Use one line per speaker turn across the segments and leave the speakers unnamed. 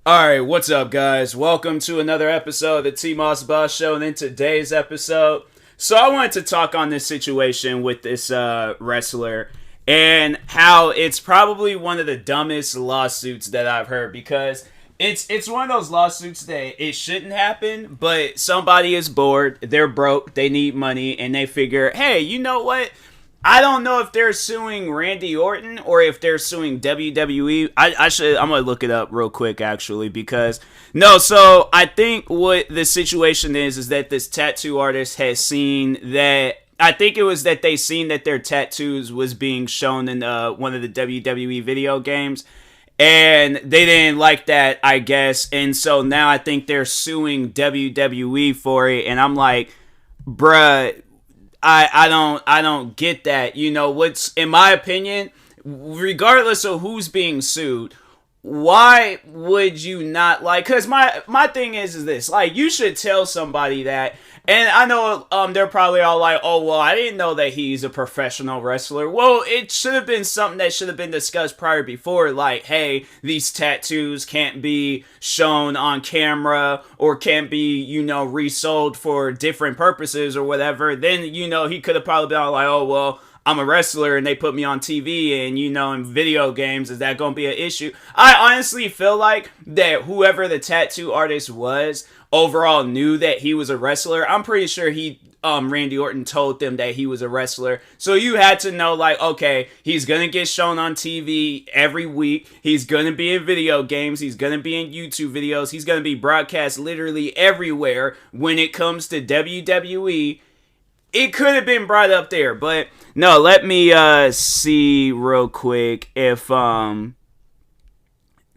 Alright, what's up, guys? Welcome to another episode of the TMossBoss Show, and in today's episode, I wanted to talk on this situation with this wrestler and how it's probably one of the dumbest lawsuits that I've heard, because it's one of those lawsuits that it shouldn't happen, but somebody is bored, they're broke, they need money, and they figure, hey, you know what? I don't know if they're suing Randy Orton or if they're suing WWE. I'm gonna look it up real quick, actually, because no. So I think what the situation is that this tattoo artist has seen that. I think it was that they seen that their tattoos was being shown in one of the WWE video games, and they didn't like that, I guess. And so now I think they're suing WWE for it. And I'm like, bruh. I don't get that. You know, what's, in my opinion, regardless of who's being sued, why would you not, like, because my thing is this, like, you should tell somebody that. And I know they're probably all like, oh, well, I didn't know that he's a professional wrestler. Well, it should have been something that should have been discussed prior before, like, hey, these tattoos can't be shown on camera or can't be, you know, resold for different purposes or whatever. Then, you know, he could have probably been all like, oh, well, I'm a wrestler and they put me on TV and, you know, in video games, is that going to be an issue? I honestly feel like that whoever the tattoo artist was overall knew that he was a wrestler. I'm pretty sure Randy Orton told them that he was a wrestler. So you had to know, like, okay, he's going to get shown on TV every week. He's going to be in video games. He's going to be in YouTube videos. He's going to be broadcast literally everywhere when it comes to WWE. It could have been brought up there, but no, let me see real quick if so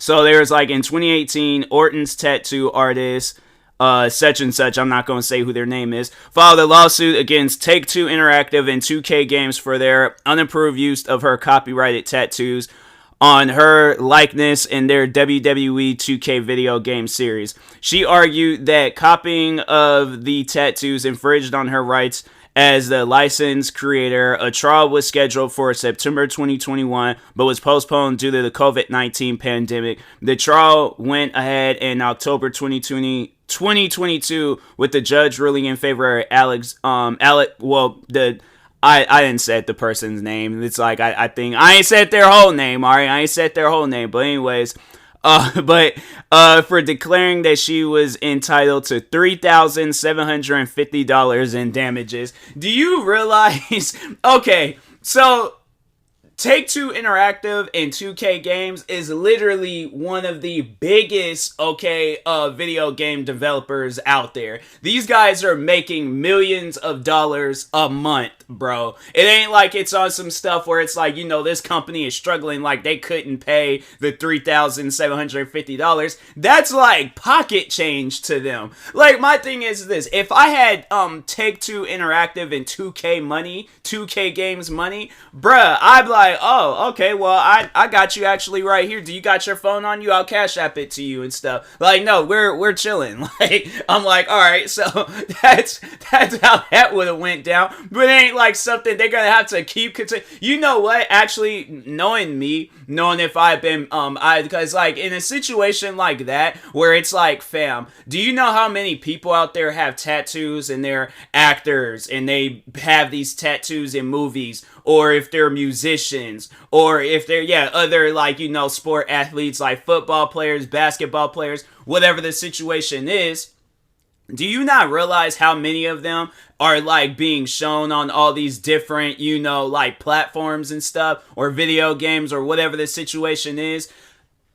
there's, like, in 2018, Orton's tattoo artist such and such, I'm not going to say who their name is, filed a lawsuit against Take-Two Interactive and 2K Games for their unapproved use of her copyrighted tattoos on her likeness in their WWE 2K video game series. She argued that copying of the tattoos infringed on her rights as the licensed creator. A trial was scheduled for September 2021, but was postponed due to the COVID-19 pandemic. The trial went ahead in October 2022, with the judge ruling in favor of I didn't set the person's name. It's like, I think, I ain't said their whole name, alright? I ain't said their whole name, but anyways, for declaring that she was entitled to $3,750 in damages. Do you realize? Okay, so Take-Two Interactive and 2K Games is literally one of the biggest, video game developers out there. These guys are making millions of dollars a month, bro. It ain't like it's on some stuff where it's like, you know, this company is struggling, like they couldn't pay the $3,750. That's like pocket change to them. Like, my thing is this: if I had Take-Two Interactive and 2K money, 2K Games money, bruh, I'd be like, oh, okay, well, I got you actually right here. Do you got your phone on you? I'll Cash App it to you and stuff. Like, no, we're chilling. Like, I'm like, all right, so that's how that would have went down. But it ain't like something they're gonna have to keep. You know what? Actually, knowing if I've been because like in a situation like that where it's like, fam, do you know how many people out there have tattoos and they're actors and they have these tattoos in movies, or if they're musicians, or if they're, other, like, you know, sport athletes, like football players, basketball players, whatever the situation is? Do you not realize how many of them are, like, being shown on all these different, you know, like, platforms and stuff, or video games, or whatever the situation is?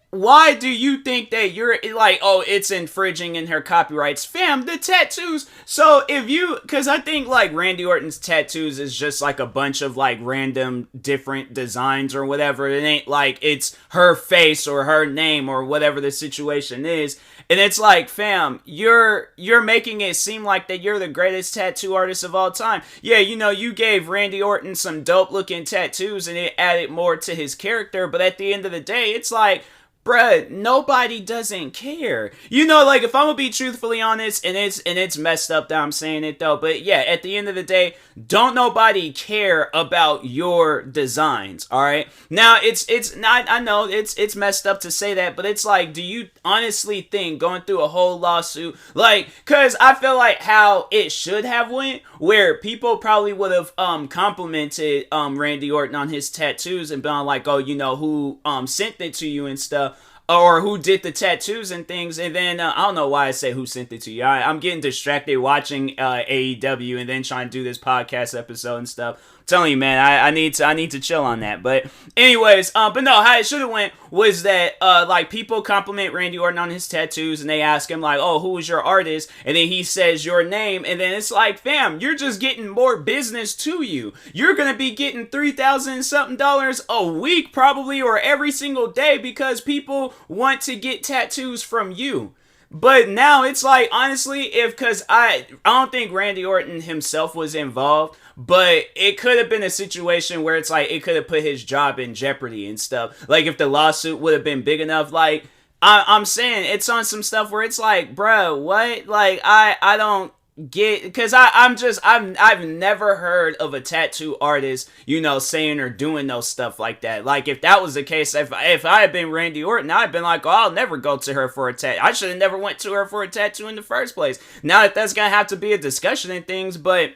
Why do you think that you're like, oh, it's infringing in her copyrights? Fam, the tattoos. So if you, because I think like Randy Orton's tattoos is just like a bunch of like random different designs or whatever. It ain't like it's her face or her name or whatever the situation is. And it's like, fam, you're making it seem like that you're the greatest tattoo artist of all time. Yeah, you know, you gave Randy Orton some dope looking tattoos and it added more to his character. But at the end of the day, it's like, bruh, nobody doesn't care. You know, like, if I'm gonna be truthfully honest, and it's messed up that I'm saying it though, but yeah, at the end of the day, don't nobody care about your designs, alright? Now, it's not, I know, it's messed up to say that, but it's like, do you honestly think going through a whole lawsuit, like, cause I feel like how it should have went, where people probably would have, complimented, Randy Orton on his tattoos and been like, oh, you know, who, sent it to you and stuff, or who did the tattoos and things, and then I don't know why I say who sent it to you. I'm getting distracted watching AEW and then trying to do this podcast episode and stuff. I'm telling you, man, I need to chill on that. But anyways, but no, how it should have went was that like, people compliment Randy Orton on his tattoos and they ask him like, oh, who was your artist? And then he says your name, and then it's like, fam, you're just getting more business to you. You're gonna be getting $3,000 something a week probably, or every single day, because people want to get tattoos from you. But now it's like, honestly, because I don't think Randy Orton himself was involved, but it could have been a situation where it's like, it could have put his job in jeopardy and stuff. Like, if the lawsuit would have been big enough, like, I'm saying, it's on some stuff where it's like, bro, what? Like, I don't get, because I've never heard of a tattoo artist, you know, saying or doing no stuff like that. Like, if that was the case, if I had been Randy Orton, I'd been like, oh, I'll never go to her for a tattoo. I should have never went to her for a tattoo in the first place. Now that that's gonna have to be a discussion and things, but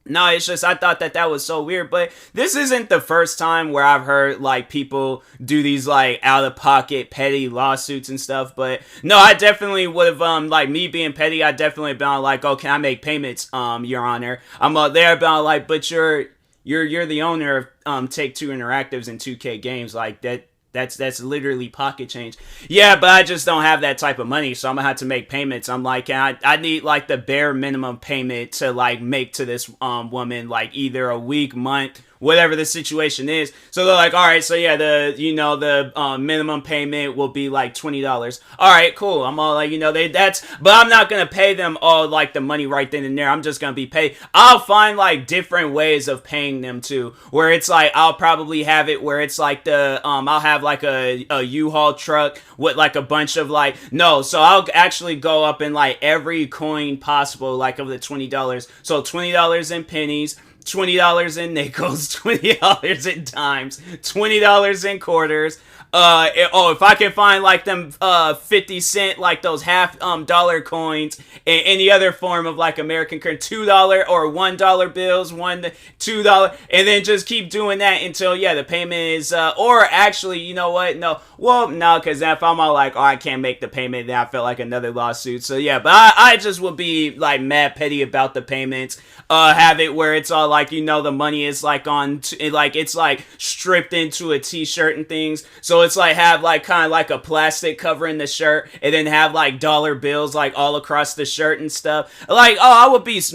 no, it's just, I thought that was so weird. But this isn't the first time where I've heard, like, people do these, like, out-of-pocket petty lawsuits and stuff. But no, I definitely would have, like, me being petty, I definitely been like, oh, can I make payments, Your Honor? I'm there about like, but you're the owner of Take-Two Interactives and 2K Games. Like, that's literally pocket change. Yeah, but I just don't have that type of money, so I'm gonna have to make payments. I'm like, I need, like, the bare minimum payment to, like, make to this woman, like, either a week, month, whatever the situation is. So they're like, all right, so yeah, the minimum payment will be like $20. All right, cool. I'm all like, but I'm not going to pay them all, like, the money right then and there. I'm just going to be paid. I'll find, like, different ways of paying them too, where it's like, I'll probably have it where it's like I'll have like a U-Haul truck with like a bunch of so I'll actually go up in like every coin possible, like, of the $20. So $20 in pennies, $20 in nickels, $20 in dimes, $20 in quarters. If I can find like them 50-cent, like those half dollar coins, and any other form of like American currency, $2 or $1 bills, $2, and then just keep doing that until the payment is or actually, you know what? No, because if I'm all like, oh, I can't make the payment, then I feel like another lawsuit. So yeah, but I just would be like mad petty about the payments. Have it where it's all like, the money is like it's like stripped into a t-shirt and things. So it's like have like kind of like a plastic covering the shirt, and then have like dollar bills like all across the shirt and stuff. Like, oh,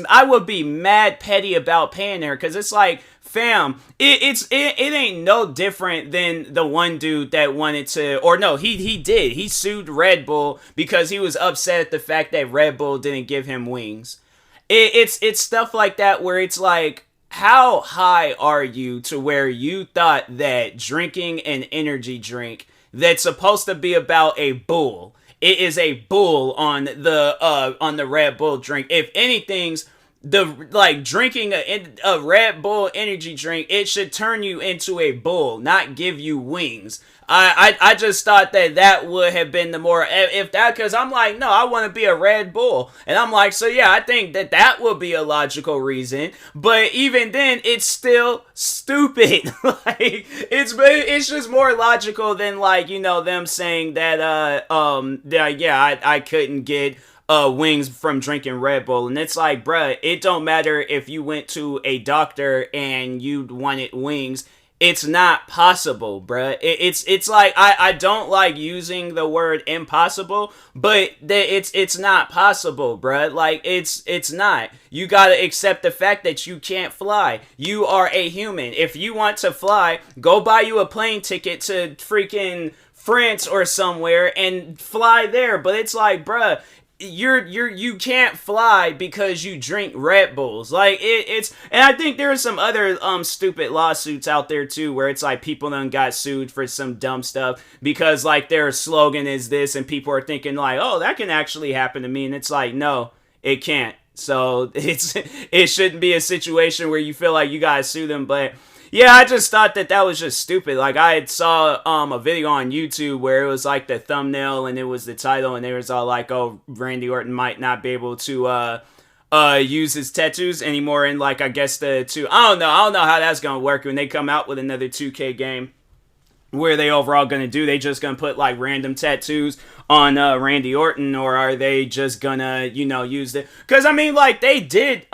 I would be mad petty about paying her, because it's like, fam, it ain't no different than the one dude that wanted to, or no, he sued Red Bull because he was upset at the fact that Red Bull didn't give him wings. It's stuff like that where it's like, how high are you to where you thought that drinking an energy drink that's supposed to be about a bull, it is a bull on the Red Bull drink? If anything's drinking a Red Bull energy drink, it should turn you into a bull, not give you wings. I just thought that would have been the more, if that, because I'm like, no, I want to be a Red Bull, and I'm like, so yeah, I think that would be a logical reason, but even then, it's still stupid. Like, it's just more logical than them saying that I couldn't get wings from drinking Red Bull. And it's like, bruh, it don't matter if you went to a doctor and you wanted wings. It's not possible, bruh. It's like, I don't like using the word impossible, but it's not possible, bruh. Like, it's not. You gotta accept the fact that you can't fly. You are a human. If you want to fly, go buy you a plane ticket to freaking France or somewhere and fly there. But it's like, bruh, you can't fly because you drink Red Bulls. Like it's and I think there are some other stupid lawsuits out there too where it's like people done got sued for some dumb stuff because like their slogan is this and people are thinking like, oh, that can actually happen to me, and it's like, no, it can't. So it shouldn't be a situation where you feel like you gotta sue them. But yeah, I just thought that was just stupid. Like I had saw a video on YouTube where it was like the thumbnail and it was the title and it was all like, oh, Randy Orton might not be able to use his tattoos anymore. And like I guess I don't know how that's gonna work when they come out with another 2K game. Where are they overall gonna do? They just gonna put like random tattoos on Randy Orton, or are they just gonna, use it? Because I mean, like they did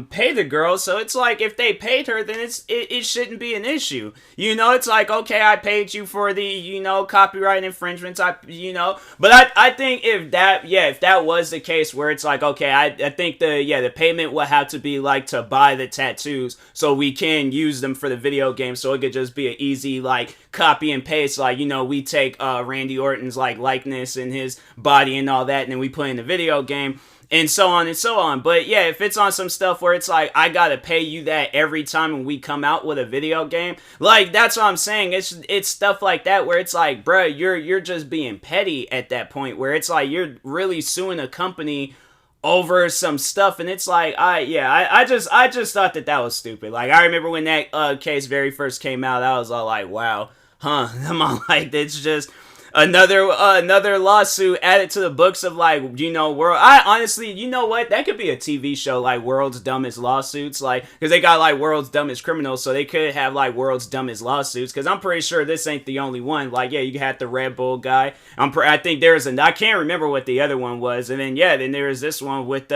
pay the girl, so it's like if they paid her, then it shouldn't be an issue. It's like, okay, I paid you for the copyright infringements, But I think if that was the case where it's like, okay, I think the payment would have to be like to buy the tattoos so we can use them for the video game, so it could just be an easy like copy and paste, like we take Randy Orton's like likeness and his body and all that, and then we play in the video game and so on and so on. But yeah, if it's on some stuff where it's like I gotta pay you that every time when we come out with a video game, like that's what I'm saying. It's stuff like that where it's like, bruh, you're just being petty at that point where it's like you're really suing a company over some stuff, and it's like I just thought that was stupid. Like I remember when that case very first came out, I was all like, wow, I'm all like, it's just another lawsuit added to the books of like, world. I honestly, you know what? That could be a TV show, like World's Dumbest Lawsuits, like, because they got like World's Dumbest Criminals, so they could have like World's Dumbest Lawsuits, because I'm pretty sure this ain't the only one. Like, yeah, you had the Red Bull guy. I think there's I can't remember what the other one was, and then then there's this one with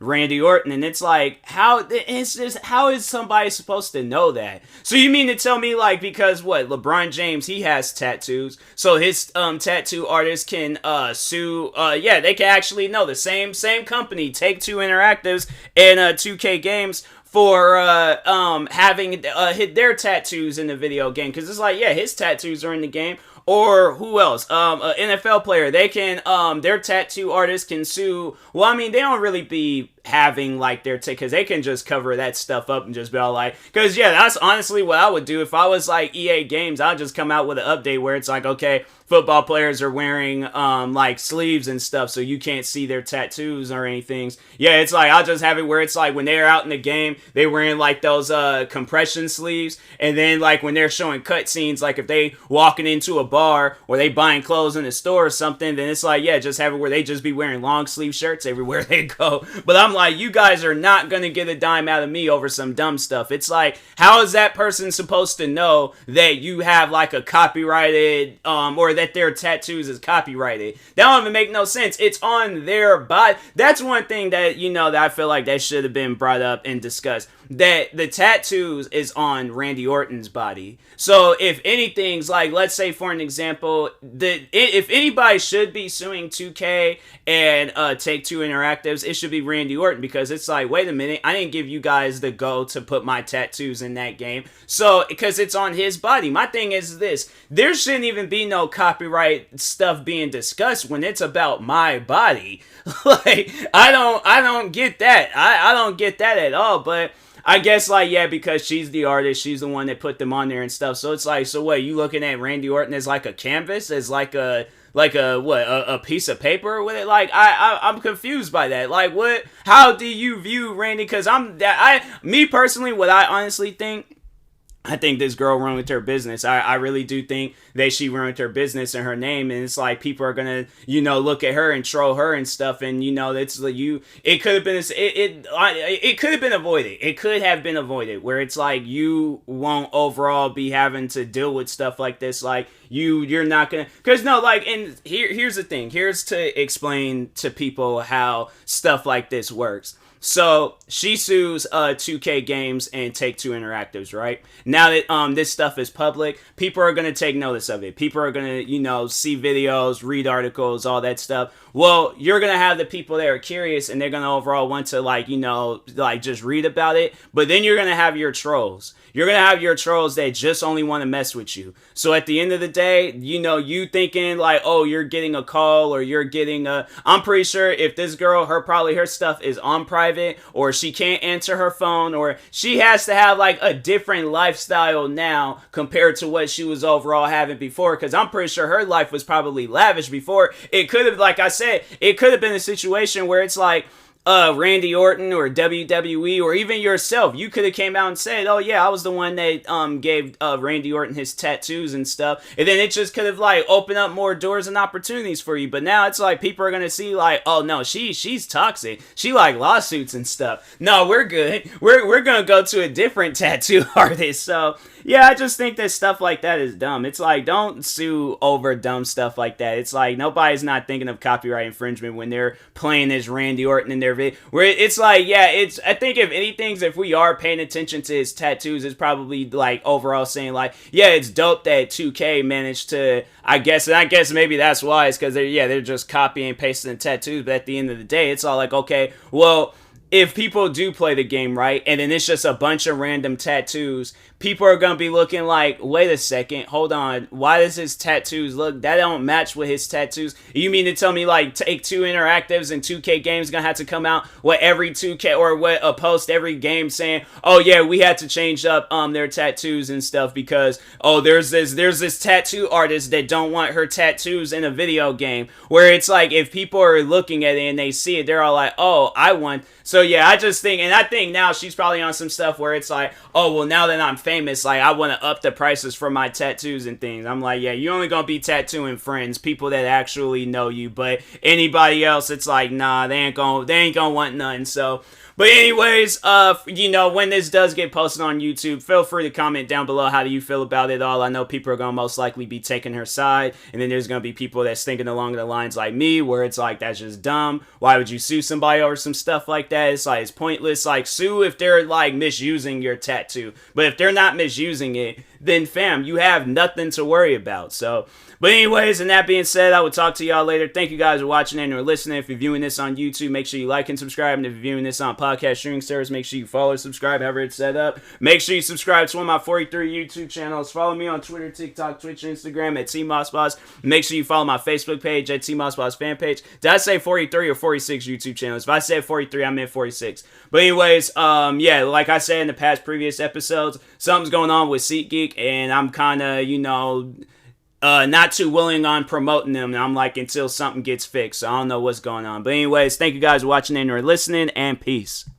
Randy Orton, and it's like, how is somebody supposed to know that? So you mean to tell me, like, because what, LeBron James, he has tattoos, so his tattoo artist can sue, they can actually know the same company, Take-Two Interactives and 2K Games, for having hit their tattoos in the video game, because it's like, yeah, his tattoos are in the game. Or who else? An NFL player. They can, their tattoo artist can sue. Well, I mean, they don't really be having like their because they can just cover that stuff up and just be all like, because yeah, that's honestly what I would do if I was like EA Games. I'll just come out with an update where it's like, okay, football players are wearing like sleeves and stuff, so you can't see their tattoos or anything. Yeah, it's like I'll just have it where it's like when they're out in the game, they're wearing like those compression sleeves, and then like when they're showing cutscenes, like if they walking into a bar or they buying clothes in the store or something, then it's like, yeah, just have it where they just be wearing long sleeve shirts everywhere they go. But I'm like, you guys are not gonna get a dime out of me over some dumb stuff. It's like, how is that person supposed to know that you have like a copyrighted or that their tattoos is copyrighted? That don't even make no sense. It's on their body. That's one thing that that I feel like that should have been brought up and discussed, that the tattoos is on Randy Orton's body. So if anything's like, let's say for an example, if anybody should be suing 2K and Take-Two Interactives, it should be Randy Orton, because it's like, wait a minute, I didn't give you guys the go to put my tattoos in that game. So because it's on his body. My thing is this: there shouldn't even be no copyright stuff being discussed when it's about my body. Like I don't get that. I don't get that at all. But I guess, like, yeah, because she's the artist, she's the one that put them on there and stuff. So it's like, so what, you looking at Randy Orton as like a canvas, as like a piece of paper with it? Like, I'm confused by that. Like, what, how do you view Randy? Because me personally, what I honestly think, I think this girl ruined her business. I really do think that she ruined her business and her name, and it's like people are gonna, look at her and troll her and stuff, and it's like it could have been it could have been avoided. It could have been avoided, where it's like you won't overall be having to deal with stuff like this. Like you're not gonna, because no, like, and here's the thing. Here's to explain to people how stuff like this works. So she sues 2K Games and Take-Two Interactives, right? Now that this stuff is public, people are going to take notice of it. People are going to, see videos, read articles, all that stuff. Well, you're going to have the people that are curious, and they're going to overall want to, like just read about it. But then you're going to have your trolls. You're going to have your trolls that just only want to mess with you. So at the end of the day, you thinking like, oh, you're getting a call or you're getting I'm pretty sure if this girl, her stuff is on private, or she can't answer her phone, or she has to have like a different lifestyle now compared to what she was overall having before, because I'm pretty sure her life was probably lavish before. It could have, like I said, it could have been a situation where it's like, Randy Orton or WWE or even yourself, you could have came out and said, oh yeah, I was the one that gave Randy Orton his tattoos and stuff, and then it just could have like opened up more doors and opportunities for you. But now it's like people are gonna see like, oh no, she's toxic, she like lawsuits and stuff. No, we're good, we're gonna go to a different tattoo artist. So yeah, I just think that stuff like that is dumb. It's like, don't sue over dumb stuff like that. It's like nobody's not thinking of copyright infringement when they're playing as Randy Orton in their video. Where it's like, yeah, I think if anything, if we are paying attention to his tattoos, it's probably like overall saying like, yeah, it's dope that 2K managed to, I guess maybe that's why, it's because they're just copying and pasting the tattoos. But at the end of the day, it's all like, okay, well, if people do play the game right, and then it's just a bunch of random tattoos, people are going to be looking like, wait a second, hold on, why does his tattoos look, that don't match with his tattoos? You mean to tell me like Take-Two Interactives and 2K Games going to have to come out with every 2K, or what, a post every game saying, oh yeah, we had to change up their tattoos and stuff because, oh, there's this tattoo artist that don't want her tattoos in a video game, where it's like, if people are looking at it and they see it, they're all like, oh, I want. So yeah, I think now she's probably on some stuff where it's like, oh, well, now that I'm famous, like, I want to up the prices for my tattoos and things. I'm like, yeah, you only gonna be tattooing friends, people that actually know you, but anybody else, it's like, nah, they ain't gonna want nothing. So, but anyways, when this does get posted on YouTube, feel free to comment down below, how do you feel about it all? I know people are going to most likely be taking her side, and then there's going to be people that's thinking along the lines like me, where it's like, that's just dumb. Why would you sue somebody over some stuff like that? It's like, it's pointless. Like, sue if they're like misusing your tattoo, but if they're not misusing it, then fam, you have nothing to worry about. So, but anyways, and that being said, I will talk to y'all later. Thank you guys for watching and or listening. If you're viewing this on YouTube, make sure you like and subscribe. And if you're viewing this on podcast streaming service, make sure you follow, subscribe, however it's set up. Make sure you subscribe to one of my 43 YouTube channels. Follow me on Twitter, TikTok, Twitch, Instagram at TMossBoss. Make sure you follow my Facebook page at TMossBoss fan page. Did I say 43 or 46 YouTube channels? If I said 43, I meant 46. But anyways, yeah, like I said in the previous episodes, something's going on with SeatGeek, and I'm kind of, not too willing on promoting them. I'm like, until something gets fixed. So I don't know what's going on. But anyways, thank you guys for watching and or listening, and peace.